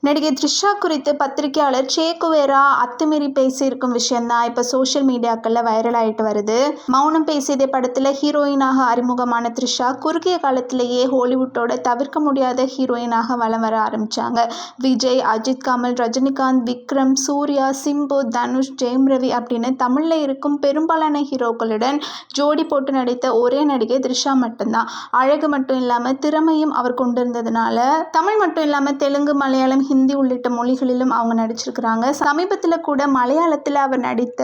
நடிகை த்ரிஷா குறித்து பத்திரிகையாளர் சே குவேரா அத்துமீறி பேசியிருக்கும் விஷயம்தான் இப்போ சோஷியல் மீடியாக்களில் வைரல் ஆகிட்டு வருது. மௌனம் பேசியதே படத்தில் ஹீரோயினாக அறிமுகமான த்ரிஷா குறுகிய காலத்திலேயே ஹாலிவுட்டோட தவிர்க்க முடியாத ஹீரோயினாக வலம் வர ஆரம்பித்தாங்க. விஜய், அஜித், கமல், ரஜினிகாந்த், விக்ரம், சூர்யா, சிம்பு, தனுஷ், ஜெயம் ரவி அப்படின்னு தமிழில் இருக்கும் பெரும்பாலான ஹீரோக்களுடன் ஜோடி போட்டு நடித்த ஒரே நடிகை த்ரிஷா மட்டும்தான். அழகு மட்டும் இல்லாமல் திறமையும் அவர் கொண்டிருந்ததுனால தமிழ் மட்டும் இல்லாமல் தெலுங்கு, மலையாளம், ஹிந்தி உள்ளிட்ட மொழிகளிலும் அவங்க நடிச்சிருக்கிறாங்க. சமீபத்தில் கூட மலையாளத்தில் அவர் நடித்த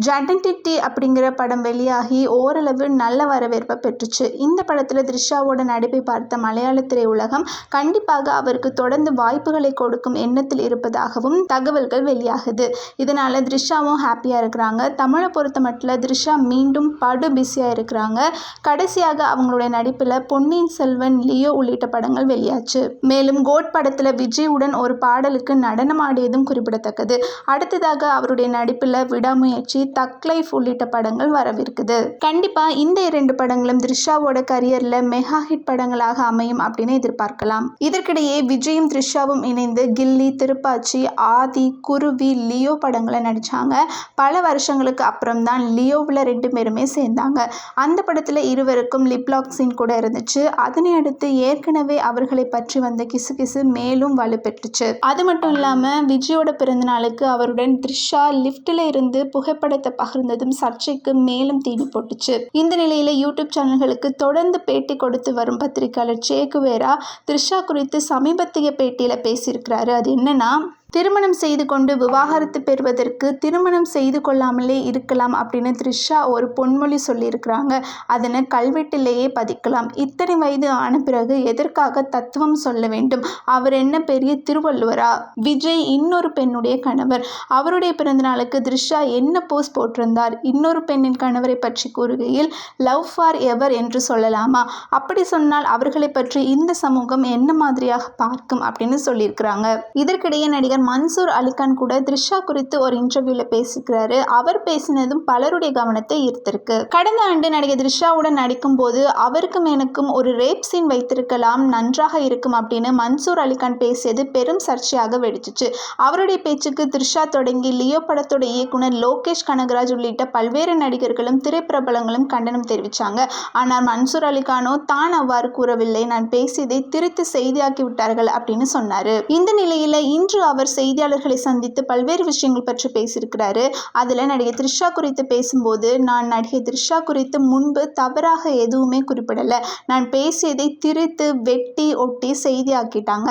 ஜடன்டிட்டி அப்படிங்கிற படம் வெளியாகி ஓரளவு நல்ல வரவேற்பை பெற்றுச்சு. இந்த படத்தில் த்ரிஷாவோட நடிப்பை பார்த்த மலையாள திரையுலகம் கண்டிப்பாக அவருக்கு தொடர்ந்து வாய்ப்புகளை கொடுக்கும் எண்ணத்தில் இருப்பதாகவும் தகவல்கள் வெளியாகுது. இதனால த்ரிஷாவும் ஹாப்பியாக இருக்கிறாங்க. தமிழை பொறுத்த மட்டும் த்ரிஷா மீண்டும் படு பிஸியாக இருக்கிறாங்க. கடைசியாக அவங்களுடைய நடிப்பில் பொன்னியின் செல்வன், லியோ உள்ளிட்ட படங்கள் வெளியாச்சு. மேலும் கோட் படத்தில் விஜயுடன் ஒரு பாடலுக்கு நடனமாடியதும் குறிப்பிடத்தக்கது. அடுத்ததாக அவருடைய நடிப்பில் விடாமுயற்சி, தக் லைஃப் உள்ளிட்ட படங்கள் வரவிருக்குது. கண்டிப்பா இந்த 2 படங்களும் த்ரிஷாவோட கரியர்ல மெகா ஹிட் படங்களாக அமையும் அப்படின்னு எதிர்பார்க்கலாம். இதற்கிடையே விஜயும் த்ரிஷாவும் இணைந்து கில்லி, திருப்பாச்சி, ஆதி, குருவி, லியோ படங்களை நடிச்சாங்க. பல வருஷங்களுக்கு அப்புறம் தான் லியோவில் 2 பேருமே சேர்ந்தாங்க. அந்த படத்தில் இருவருக்கும் லிப்லாக் சீன் கூட இருந்துச்சு. அதனை அடுத்து ஏற்கனவே அவர்களை பற்றி வந்த கிசுகிசு மேலும் வலுப்பெற்றுச்சு. அது மட்டும் இல்லாமல் விஜயோட பிறந்தநாளுக்கு அவருடன் த்ரிஷா லிஃப்டில் இருந்து புகைப்படத்தை பகிர்ந்ததும் சர்ச்சைக்கு மேலும் தீனி போட்டுச்சு. இந்த நிலையில் யூடியூப் சேனல்களுக்கு தொடர்ந்து பேட்டி கொடுத்து வரும் பத்திரிகையாளர் சே குவேரா த்ரிஷா குறித்து சமீபத்திய பேட்டியில் பேசியிருக்கிறாரு. அது என்னன்னா, திருமணம் செய்து கொண்டு விவாகரத்து பெறுவதற்கு திருமணம் செய்து கொள்ளாமலே இருக்கலாம் அப்படின்னு த்ரிஷா ஒரு பொன்மொழி சொல்லியிருக்கிறாங்க. அதனை கல்வெட்டிலேயே பதிக்கலாம். இத்தனை வயது ஆன பிறகு எதற்காக தத்துவம் சொல்ல வேண்டும்? அவர் என்ன பெரிய திருவள்ளுவரா? விஜய் இன்னொரு பெண்ணுடைய கணவர். அவருடைய பிறந்தநாளுக்கு த்ரிஷா என்ன போஸ்ட் போட்டிருந்தார்? இன்னொரு பெண்ணின் கணவரை பற்றி கூறுகையில் லவ் ஃபார் எவர் என்று சொல்லலாமா? அப்படி சொன்னால் அவர்களை பற்றி இந்த சமூகம் என்ன மாதிரியாக பார்க்கும் அப்படின்னு சொல்லியிருக்கிறாங்க. இதற்கிடையே நடிகர் மன்சூர் அலிகான் கூட த்ரிஷா குறித்து ஒரு இன்டர்வியூல பேசிக்கிறாரு. அவர் பேசினதும் பலருடைய கவனத்தை ஈர்த்திருக்கு. கடந்த ஆண்டு நடிகை த்ரிஷாவுடன் நடிக்கும் போது அவருக்கும் எனக்கும் ஒரு ரேப் சீன் வைத்திருக்கலாம், நன்றாக இருக்கும் அப்படின்னு மன்சூர் அலிகான் பேசியது பெரும் சர்ச்சையாக வெடிச்சிச்சு. அவருடைய பேச்சுக்கு த்ரிஷா தொடங்கி லியோ படத்தோட இயக்குனர் லோகேஷ் கனகராஜ் உள்ளிட்ட பல்வேறு நடிகர்களும் திரைப்பிரபலங்களும் கண்டனம் தெரிவித்தாங்க. ஆனால் மன்சூர் அலிகானோ தான் அவ்வாறு கூறவில்லை, நான் பேசியதை திருத்தி செய்தியாக்கி விட்டார்கள் அப்படின்னு சொன்னாரு. இந்த நிலையில இன்று அவர் செய்தியாளர்களை சந்தித்து பல்வேறு விஷயங்கள் பற்றி பேசியிருக்கிறாரு. அதில் நடிகை த்ரிஷா குறித்து பேசும்போது, நான் நடிகை த்ரிஷா குறித்து முன்பு தவறாக எதுவுமே குறிப்பிடலை, நான் பேசியதை திரித்து வெட்டி ஒட்டி செய்தியாக்கிட்டாங்க.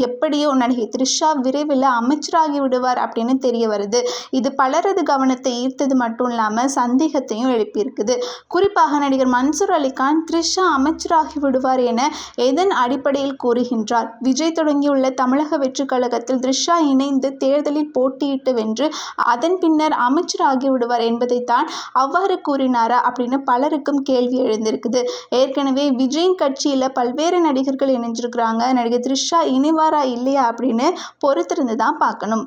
எப்படியோ நடிகை த்ரிஷா விரைவில் அமைச்சராகி விடுவார் அப்படின்னு தெரிய வருது. இது பலரது கவனத்தை ஈர்த்தது மட்டும் இல்லாமல் சந்தேகத்தையும் எழுப்பியிருக்குது. குறிப்பாக நடிகர் மன்சூர் அலிகான் த்ரிஷா அமைச்சராகி விடுவார் என எதன் அடிப்படையில் கூறுகின்றார்? விஜய் தொடங்கியுள்ள தமிழக வெற்றி கழகத்தில் த்ரிஷா இணைந்து தேர்தலில் போட்டியிட்டு வென்று அதன் பின்னர் அமைச்சராகி விடுவார் என்பதைத்தான் அவ்வாறு கூறினாரா அப்படின்னு பலருக்கும் கேள்வி எழுந்திருக்குது. ஏற்கனவே விஜயின் கட்சியில் பல்வேறு நடிகர்கள் இணைஞ்சிருக்கிறாங்க. நடிகை த்ரிஷா இணைவாரா இல்லையா அப்படின்னு பொறுத்திருந்து தான் பார்க்கணும்.